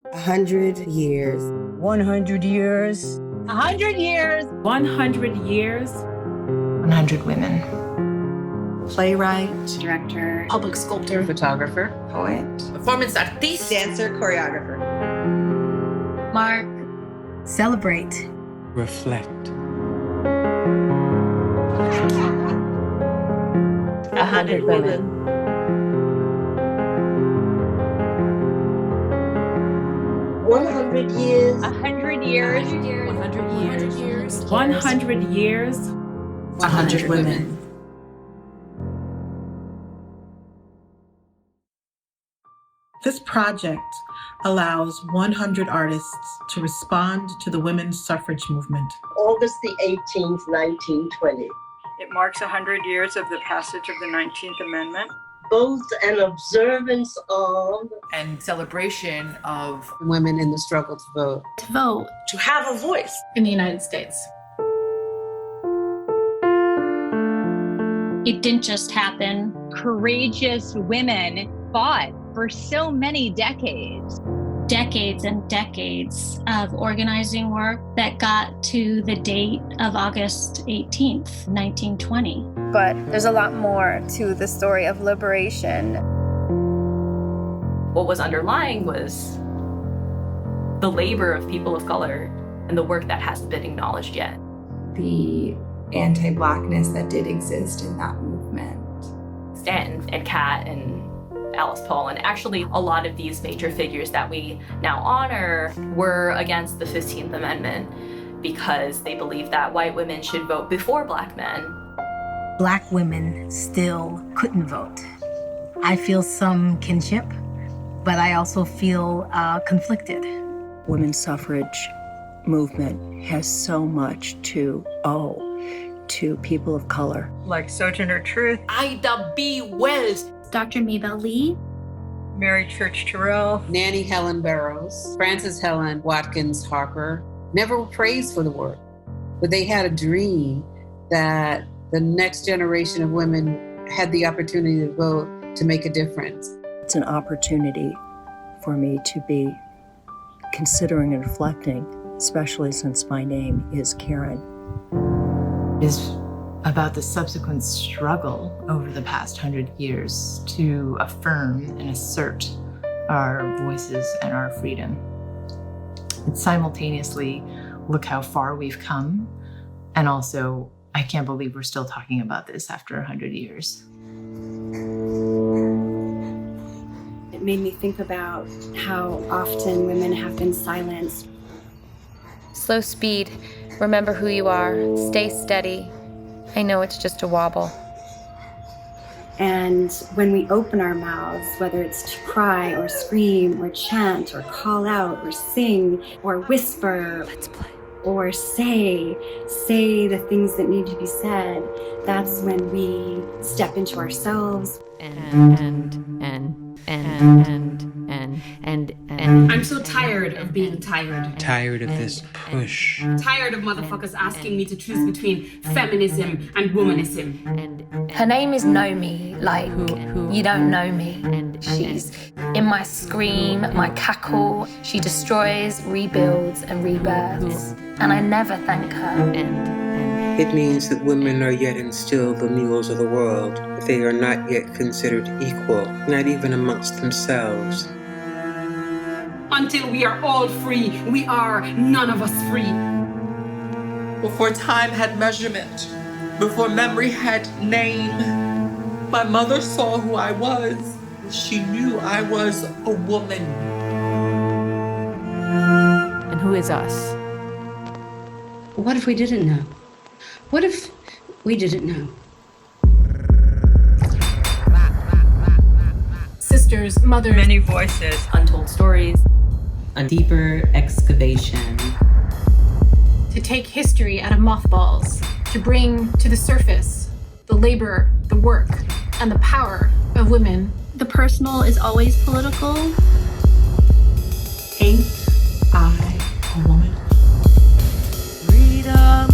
100 years. 100 years. 100 years. 100 years. 100 women. Playwright, Director, public sculptor, Photographer, poet, Performance artist, dancer, choreographer. Mark, celebrate, reflect. 100 women. 100 years. 100 years. 100 years. 100 years. 100 women. This project allows 100 artists to respond to the women's suffrage movement. August the 18th, 1920. It marks 100 years of the passage of the 19th Amendment. Both an observance of And celebration of Women in the struggle to vote. to vote, To have a voice. in the United States. It didn't just happen. Courageous women fought for so many decades. Decades and decades of organizing work that got to the date of August 18th, 1920. But there's a lot more to the story of liberation. What was underlying was the labor of people of color and the work that hasn't been acknowledged yet. the anti-Blackness that did exist in that movement. Stanton and Kat and Alice Paul, and actually a lot of these major figures that we now honor were against the 15th Amendment because they believed that white women should vote before Black men. Black women still couldn't vote. I feel some kinship, but I also feel conflicted. Women's suffrage movement has so much to owe to people of color. Like Sojourner Truth, Ida B. Wells, Dr. Mabel Lee, Mary Church Terrell, Nanny Helen Burroughs, Frances Helen Watkins Harper, never were praised for the work, but they had a dream that the next generation of women had the opportunity to vote to make a difference. It's an opportunity for me to be considering and reflecting, especially since my name is Karen. is about the subsequent struggle over the past 100 years to affirm and assert our voices and our freedom. And simultaneously, look how far we've come, and also, I can't believe we're still talking about this after 100 years. it made me think about how often women have been silenced. Slow speed. Remember who you are. Stay steady. I know it's just a wobble. And when we open our mouths, whether it's to cry or scream or chant or call out or sing or whisper, Let's play. or say the things that need to be said, that's when we step into ourselves. I'm so tired of being tired. Tired of this push. Tired of motherfuckers asking me to choose between feminism and womanism. Her name is Know Me, like you don't know me. She's in my scream, my cackle. She destroys, rebuilds, and rebirths. And I never thank her. It means that women are yet still the mules of the world, that they are not yet considered equal, not even amongst themselves. Until we are all free, we are none of us free. Before time had measurement, before memory had name, my mother saw who I was. She knew I was a woman. And who is us? What if we didn't know? What if we didn't know? Sisters, mothers, many voices, Untold stories. A deeper excavation. to take history out of mothballs, to bring to the surface the labor, the work, and the power of women. The personal is always political. Ain't I a woman? Freedom,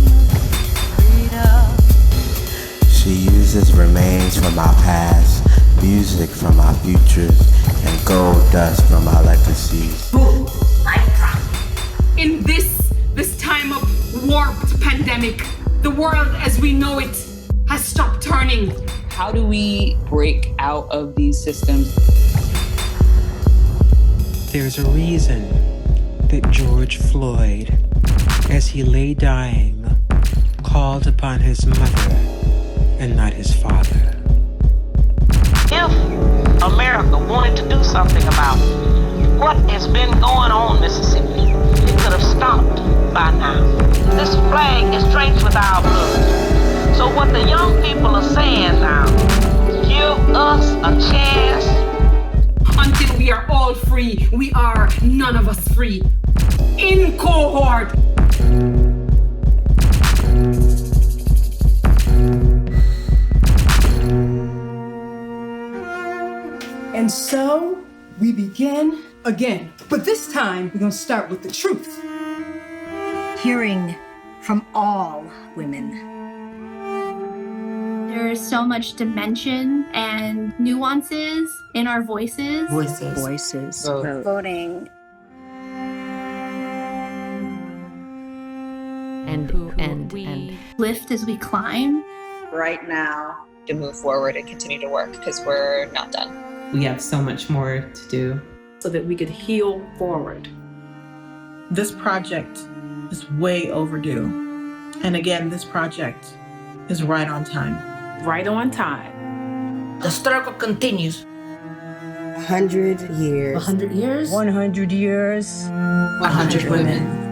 freedom. She uses remains from our past, music from our futures, and gold dust from our legacies. pandemic. The world as we know it has stopped turning. How do we break out of these systems? There's a reason that George Floyd, as he lay dying, called upon his mother and not his father. If America wanted to do something about what has been going on in Mississippi, it could have stopped by now. This flag is drenched with our blood. So what the young people are saying now, give us a chance. Until we are all free, we are none of us free. In cohort. And so we begin again. But this time we're going to start with the truth. Hearing from all women. There's so much dimension and nuances in our voices. Voices. Voting. And lift as we climb. Right now, to move forward and continue to work because we're not done. We have so much more to do. So that we could heal forward. This project is way overdue. And again, this project is right on time. Right on time. The struggle continues. 100 years. 100 years? 100 years. 100 women.